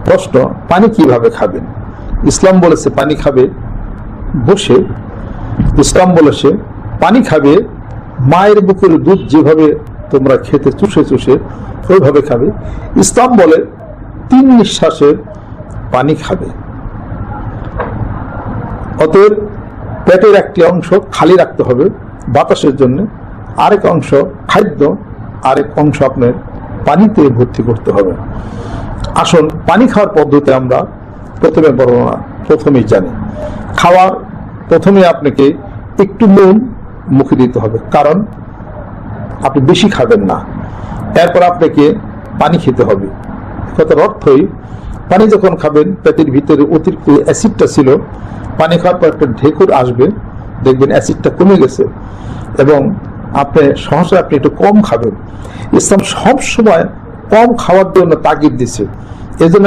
প্রশ্ন, পানি কিভাবে খাবেন? ইসলাম বলেছে পানি খাবে বসে। ইসলাম বলেছে পানি খাবে মায়ের বুকের দুধ যেভাবে তোমরা খেতে চুষে চুষে ওইভাবে খাবে। ইসলাম বলে 3 নিঃশ্বাসে পানি খাবে। অতএব পেটের একটি অংশ খালি রাখতে হবে বাতাসের জন্য, আরেক অংশ খাদ্য, আরেক অংশ আপনার পানিতে ভর্তি করতে হবে। আসুন পানি খাওয়ার পদ্ধতি আমরা প্রথমেই জানি। খাওয়ার প্রথমে আপনাকে একটু নুন মুখে দিতে হবে, কারণ আপনি বেশি খাবেন না। এরপর আপনাকে পানি খেতে হবে। কথার অর্থই পানি যখন খাবেন পেটের ভিতরে অতিরিক্ত অ্যাসিডটা ছিল, পানি খাওয়ার পর একটা ঢেকুর আসবে, দেখবেন অ্যাসিডটা কমে গেছে এবং সহসা আপনি একটু কম খাবেন। ইসলাম সব সময় কম খাওয়ার জন্য তাগিদ দিছে। এজন্য